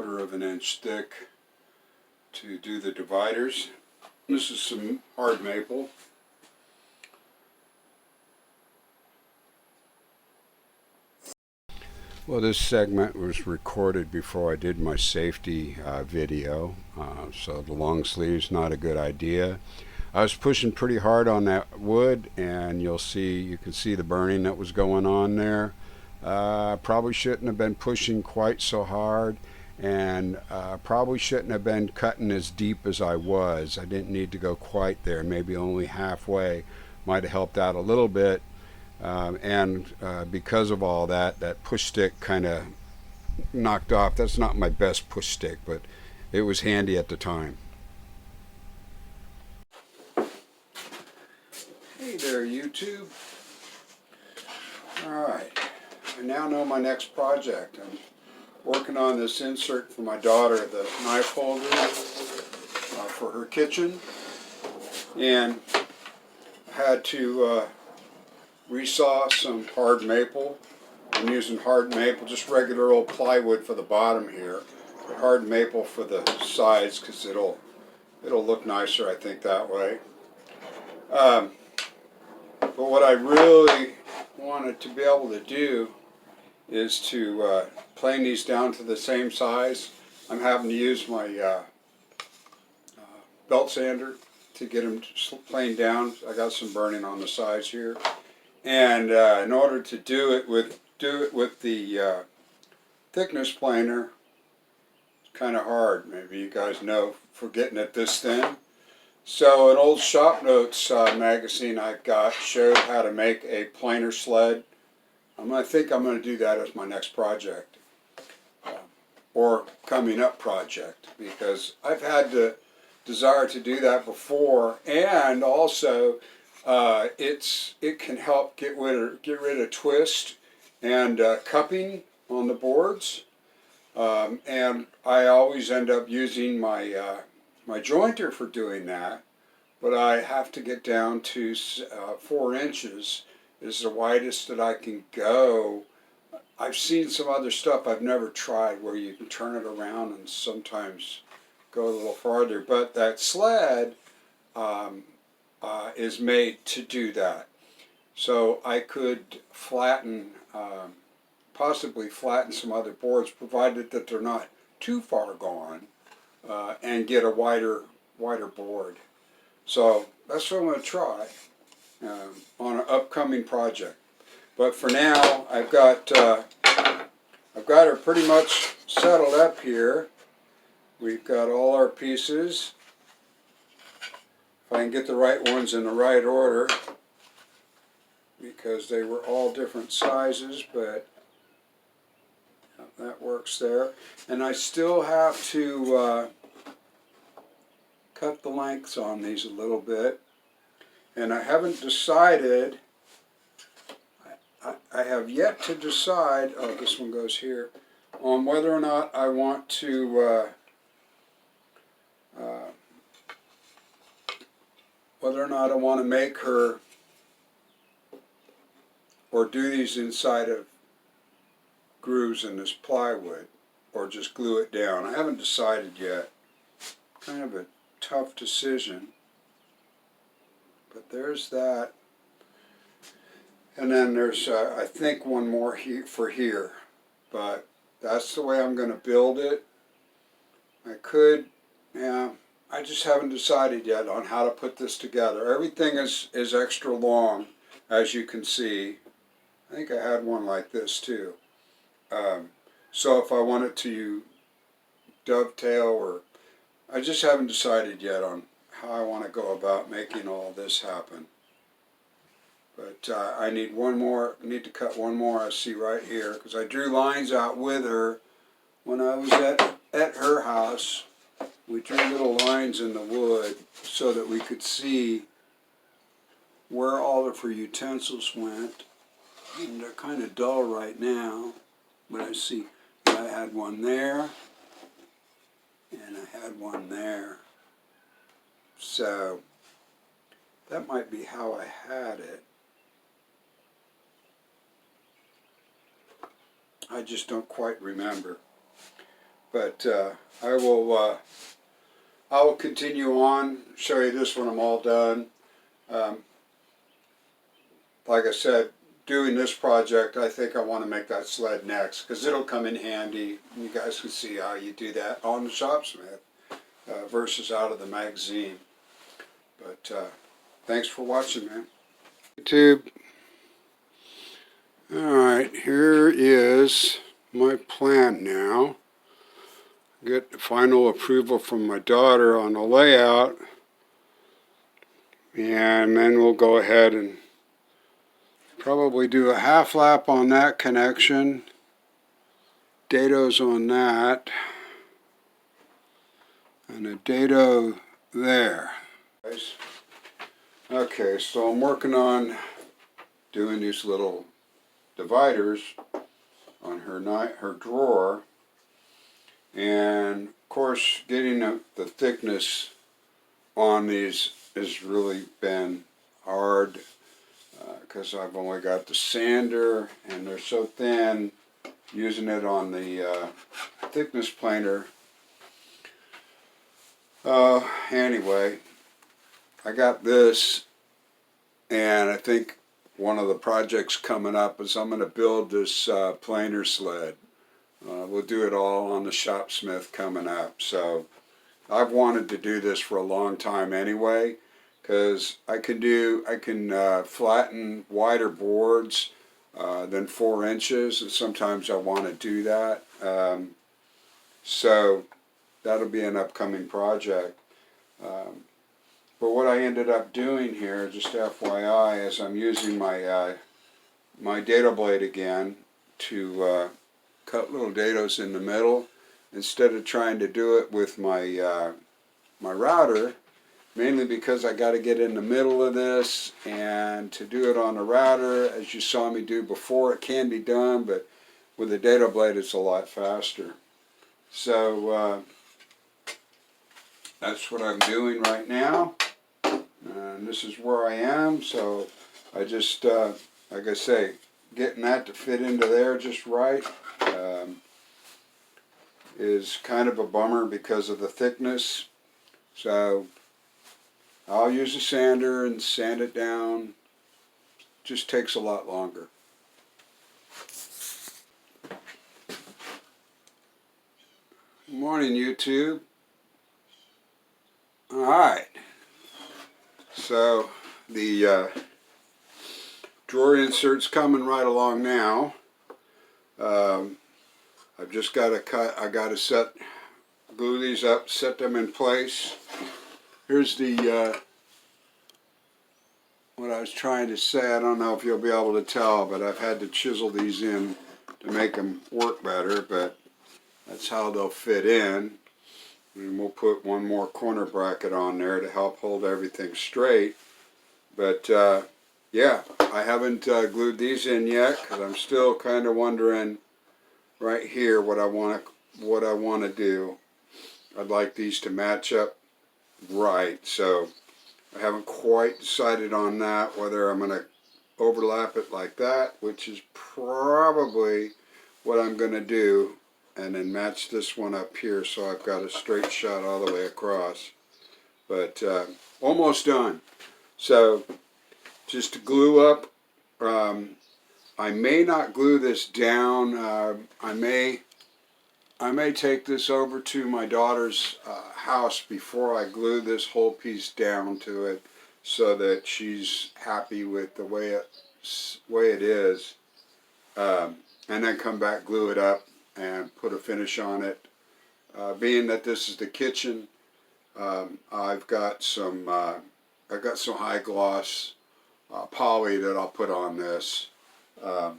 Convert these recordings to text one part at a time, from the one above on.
1/4 inch thick to do the dividers. This is some hard maple. Well, this segment was recorded before I did my safety video, so the long sleeve's not a good idea. I was pushing pretty hard on that wood, and you can see the burning that was going on there. Probably shouldn't have been pushing quite so hard, and probably shouldn't have been cutting as deep as I was. I didn't need to go quite there, maybe only halfway. Might have helped out a little bit. Because of all that, that push stick kind of knocked off. That's not my best push stick, but it was handy at the time. Hey there, YouTube. Alright, I now know my next project. I'm working on this insert for my daughter, the knife holder for her kitchen, and I had to resaw some hard maple. I'm using hard maple, just regular old plywood for the bottom here, but hard maple for the sides because it'll look nicer, I think, that way. But what I really wanted to be able to do is to plane these down to the same size. I'm having to use my belt sander to get them planed down. I got some burning on the sides here. And in order to do it with the thickness planer, it's kind of hard. Maybe you guys know, for getting it this thin. So an old Shop Notes magazine I've got showed how to make a planer sled. I think I'm going to do that as my next project, or coming up project, because I've had the desire to do that before, and also it can help get rid of twist and cupping on the boards, and I always end up using my my jointer for doing that, but I have to get down to 4 inches is the widest that I can go. I've seen some other stuff I've never tried where you can turn it around and sometimes go a little farther, but that sled is made to do that. So I could possibly flatten some other boards, provided that they're not too far gone, and get a wider board. So that's what I'm going to try on an upcoming project. But for now, I've got her pretty much settled up here. We've got all our pieces. If I can get the right ones in the right order, because they were all different sizes, but that works there. And I still have to cut the lengths on these a little bit. And I haven't decided, I have yet to decide, oh, this one goes here, on whether or not I want to make her, or do these inside of grooves in this plywood, or just glue it down. I haven't decided yet. Kind of a tough decision. But there's that. And then there's, I think, one more for here. But that's the way I'm going to build it. I could, yeah, I just haven't decided yet on how to put this together. Everything is extra long, as you can see. I think I had one like this too. So if I wanted to dovetail, or I just haven't decided yet on how I want to go about making all this happen. But I need one more. I need to cut one more. I see right here, because I drew lines out with her when I was at her house. We drew little lines in the wood so that we could see where all of her utensils went. And they're kind of dull right now, but I see I had one there, and I had one there. So that might be how I had it. I just don't quite remember. But I will continue on, show you this when I'm all done. Like I said, doing this project, I think I want to make that sled next, because it'll come in handy. You guys can see how you do that on the Shopsmith versus out of the magazine. But thanks for watching, man. YouTube. Alright, here is my plan now. Get the final approval from my daughter on the layout, and then we'll go ahead and probably do a half lap on that connection. Dados on that, and a dado there. Okay, so I'm working on doing these little dividers on her drawer, and of course getting the thickness on these has really been hard because I've only got the sander and they're so thin. Using it on the thickness planer. Anyway, I got this, and I think one of the projects coming up is I'm going to build this planer sled. We'll do it all on the Shopsmith coming up. So I've wanted to do this for a long time anyway, because I can flatten wider boards than 4 inches, and sometimes I want to do that. So that'll be an upcoming project. But what I ended up doing here, just FYI, is I'm using my my dado blade again to cut little dados in the middle, instead of trying to do it with my my router, mainly because I got to get in the middle of this, and to do it on a router, as you saw me do before, it can be done, but with a dado blade it's a lot faster. So that's what I'm doing right now, and this is where I am. So I just, like I say, getting that to fit into there just right is kind of a bummer because of the thickness. So I'll use a sander and sand it down. Just takes a lot longer. Good morning, YouTube. Alright, so the drawer insert's coming right along now. I've just got to I got to glue these up, set them in place. Here's the what I was trying to say. I don't know if you'll be able to tell, but I've had to chisel these in to make them work better, but that's how they'll fit in. And we'll put one more corner bracket on there to help hold everything straight. But yeah, I haven't glued these in yet, because I'm still kind of wondering right here what I want to do. I'd like these to match up right, so I haven't quite decided on that, whether I'm going to overlap it like that, which is probably what I'm going to do, and then match this one up here so I've got a straight shot all the way across. But almost done. So just to glue up, I may not glue this down. I may take this over to my daughter's house before I glue this whole piece down to it, so that she's happy with the way it is, and then come back, glue it up, and put a finish on it. Being that this is the kitchen, I've got some high gloss poly that I'll put on this, because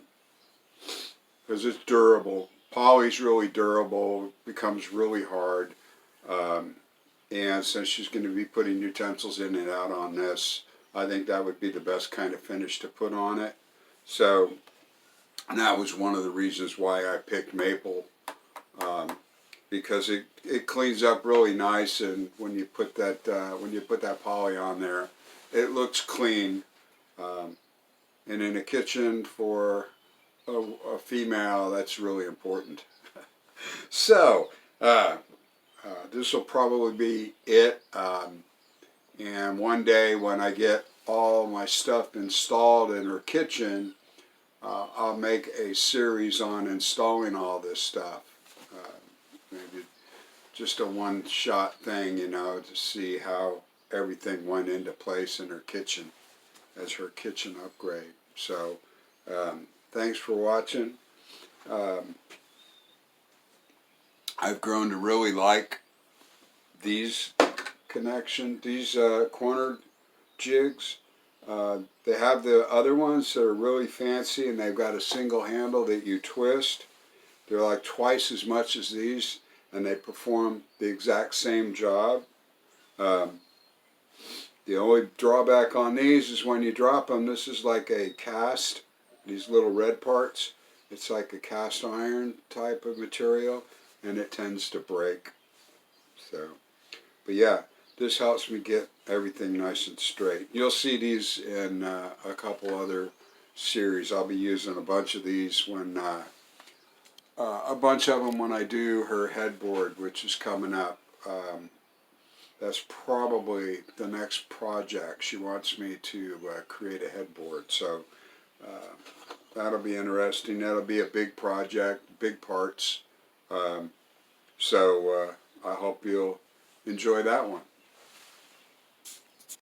it's durable. Poly's really durable, becomes really hard, and since she's going to be putting utensils in and out on this, I think that would be the best kind of finish to put on it. So, and that was one of the reasons why I picked maple, because it cleans up really nice, and when you put that poly on there, it looks clean. And in a kitchen for a female, that's really important. So This will probably be it. And one day when I get all my stuff installed in her kitchen, I'll make a series on installing all this stuff. Maybe just a one-shot thing, you know, to see how everything went into place in her kitchen as her kitchen upgrade. So, thanks for watching. I've grown to really like these these corner jigs. They have the other ones that are really fancy, and they've got a single handle that you twist. They're like twice as much as these, and they perform the exact same job. The only drawback on these is when you drop them, this is like a cast, these little red parts. It's like a cast iron type of material, and it tends to break. So, but yeah, this helps me get everything nice and straight. You'll see these in a couple other series. I'll be using a bunch of these when a bunch of them when I do her headboard, which is coming up. That's probably the next project. She wants me to create a headboard, so that'll be interesting. That'll be a big project, big parts. So I hope you'll enjoy that one.